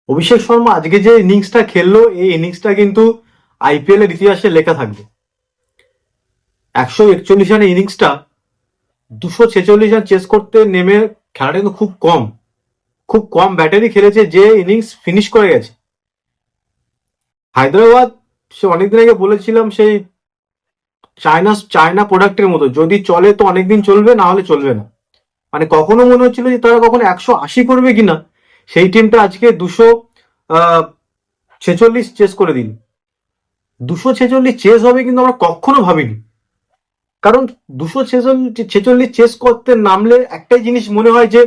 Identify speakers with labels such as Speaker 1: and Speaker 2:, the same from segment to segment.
Speaker 1: অভিষেক শর্মা আজকে যে ইনিংসটা খেললো, এই ইনিংসটা কিন্তু আইপিএল এর ইতিহাসে লেখা থাকবে। 141 রানের ইনিংসটা 246 রান চেস করতে নেমে খেলাটা কিন্তু খুব কম ব্যাটারই খেলেছে যে ইনিংস ফিনিশ করে গেছে। হায়দ্রাবাদ, সে অনেকদিন আগে বলেছিলাম, সেই চায়না প্রোডাক্টের মতো, যদি চলে তো অনেকদিন চলবে, না হলে চলবে না। মানে কখনো মনে হচ্ছিল যে তারা কখনো 180 করবে কিনা, সেই টিমটা আজকে 246 চেস করে দিল। 246 চেস হবে কিন্তু আমরা কখনো ভাবিনি। কারণ 246 চেস করতে নামলে একটাই জিনিস মনে হয় যে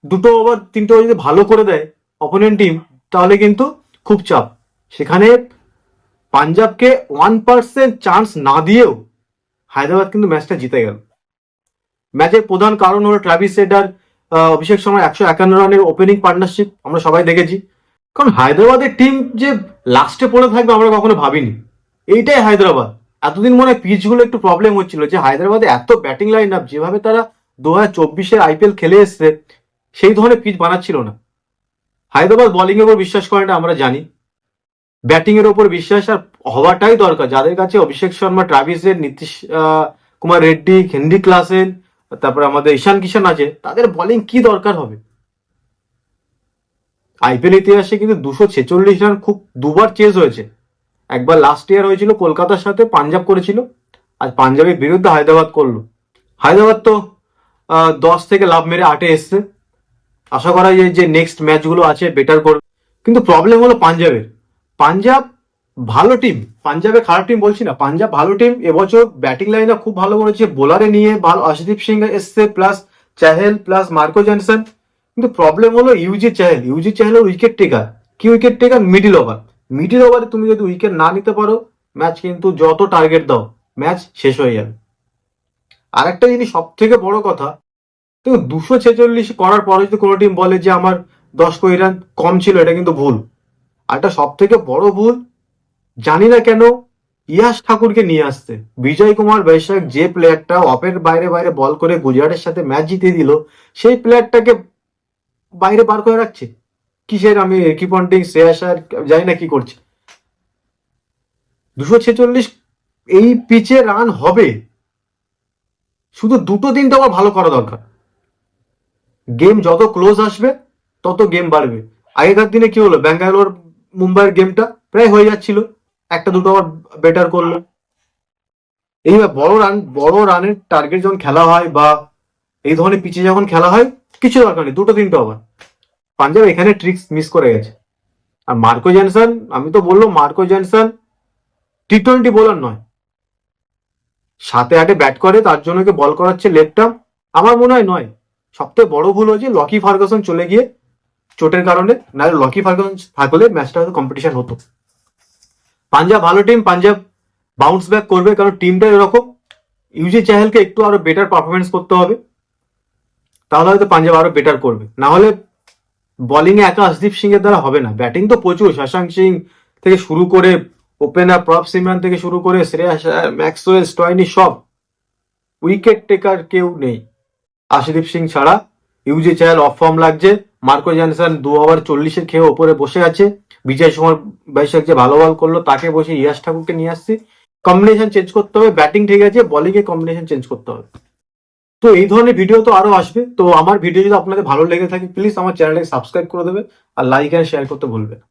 Speaker 1: দুটো ওভার তিনটে ওভার যদি ভালো করে দেয় অপোনেন্ট টিম, তাহলে কিন্তু খুব চাপ। সেখানে পাঞ্জাবকে 1% চান্স না দিয়েও হায়দ্রাবাদ কিন্তু ম্যাচটা জিতে গেল। ম্যাচের প্রধান কারণ হলো ট্রাভিস হেড আর অভিষেক শর্মার 151 রানের ওপেনিং পার্টনারশিপ, আমরা সবাই দেখেছি। কারণ হায়দ্রাবাদের টিম যে লাস্টে পড়ে থাকবে আমরা কখনো ভাবিনি। এইটাই হায়দ্রাবাদ। এতদিন মনে হয় পিচগুলো একটু প্রবলেম হচ্ছিল, যে হায়দ্রাবাদে এত ব্যাটিং লাইন আপ, যেভাবে তারা 2024-এর আইপিএল খেলে এসছে সেই ধরনের পিচ বানাচ্ছিল না। হায়দ্রাবাদ বোলিং এর উপর বিশ্বাস করে না, আমরা জানি। ব্যাটিং এর উপর বিশ্বাস আর হওয়াটাই দরকার। যাদের কাছে Abhishek Sharma, Travis Head, Nitish Kumar Reddy, Heinrich Klaasen, তারপরে আমাদের ঈশান কিষান আছে, তাদের বোলিং কি দরকার হবে। আইপিএল ইতিহাসে কিন্তু 246 রান খুব দুবার চেজ হয়েছে। একবার লাস্ট ইয়ার হয়েছিল কলকাতার সাথে, পাঞ্জাব করেছিল। আজ পাঞ্জাবের বিরুদ্ধে হায়দ্রাবাদ করলো। হায়দ্রাবাদ তো 10 থেকে লাভ মেরে 8-এ এসছে। আশা করা যায় যে নেক্সট ম্যাচগুলো আছে বেটার করবে। কিন্তু প্রবলেম হলো পাঞ্জাবের। পাঞ্জাব ভালো টিম, পাঞ্জাবে খারাপ টিম বলছি না, পাঞ্জাব ভালো টিম। এবছর ব্যাটিং লাইনটা খুব ভালো করেছে, বোলারে নিয়ে ভালো, অর্শদীপ সিং এসছে, plus Chahal, plus Marco Johnson. কিন্তু প্রবলেম হলো ইউজি চাহেলের উইকেট টেকার। কি উইকেট টেকার? মিডিল ওভারে তুমি যদি উইকেট না নিতে পারো, ম্যাচ কিন্তু যত টার্গেট দাও ম্যাচ শেষ হয়ে যাবে। আর একটা জিনিস সব থেকে বড় কথা, দেখো 246 করার পরে যদি কোনো টিম বলে যে আমার 10 রান কম ছিল, এটা কিন্তু ভুল। আর এটা সব থেকে বড় ভুল, জানি না কেন ইয়াশ ঠাকুরকে নিয়ে আসতে। বিজয় কুমার বৈশাখ যে প্লেয়ারটা অফের বাইরে বাইরে বল করে গুজরাটের সাথে ম্যাচ জিতিয়ে দিল, সেই প্লেয়ারটাকে বাইরে বার করে রাখছে। কিসের, আমি রিকি পন্টিং, শ্রেয়াস আর জানি না কি করছে। 246 এই পিচে রান হবে, শুধু দুটো তিনটা আবার ভালো করা দরকার। গেম যত ক্লোজ আসবে তত গেম বাড়বে। আগেকার দিনে কি হলো, ব্যাঙ্গালোর মুম্বাইয়ের গেমটা প্রায় হয়ে যাচ্ছিল, একটা দুটো আবার বেটার করলো। এইবার বড় রানের টার্গেট যখন খেলা হয়, বা এই ধরনের পিচে যখন খেলা হয়, কিছু দরকার নেই, দুটো তিনটে ওভার। পাঞ্জাব এখানে ট্রিক্স মিস করে গেছে। আর মার্কো জনসন, আমি তো বললো মার্কো জনসন টি-20 বোলার নয়, 7-8-এ ব্যাট করে, তার জন্য কে বল করাচ্ছে লেফট আর্ম। আমার মনে হয় নয়। সবথেকে বড় ভুল হয়েছে লকি ফার্গাসন চলে গিয়ে চোটের কারণে, না লকি ফার্গাসন থাকলে ম্যাচটা হয়তো কম্পিটিশন হতো। পাঞ্জাব ভালো টিম, পাঞ্জাব বাউন্স ব্যাক করবে, কারণ টিমটা এরকম। ইউজি চাহেলকে একটু আরো বেটার পারফরমেন্স করতে হবে, তাহলে হয়তো পাঞ্জাব আরো বেটার করবে। না হলে বোলিং এ একা হর্ষদীপ সিং এর দ্বারা হবে না। ব্যাটিং তো প্রচুর, শশাঙ্ক সিং থেকে শুরু করে, ওপেনার প্রভ সিমরান থেকে শুরু করে, শ্রেয়াস, ম্যাক্সওয়েল, স্টয়নি, সব। উইকেট টেকার কেউ নেই আশদীপ সিং ছাড়া। ইউজি চাহেল অফ ফর্ম লাগছে। মার্কো জনসন 2 ওভার 40-এর খেয়ে ওপরে বসে আছে। বিজয় কুমার বৈশাখ যে ভালো বল করলো, তাকে বসে ইয়াশ ঠাকুরকে নিয়ে আসছি। কম্বিনেশন চেঞ্জ করতে হবে, ব্যাটিং ঠিক আছে, বলিং এ কম্বিনেশন চেঞ্জ করতে হবে। তো এই ধরনের ভিডিও তো আরো আসবে। তো আমার ভিডিও যদি আপনাদের ভালো লেগে থাকে, প্লিজ আমার চ্যানেলটাকে সাবস্ক্রাইব করে দেবে, আর লাইক এন্ড শেয়ার করতে ভুলবেন না।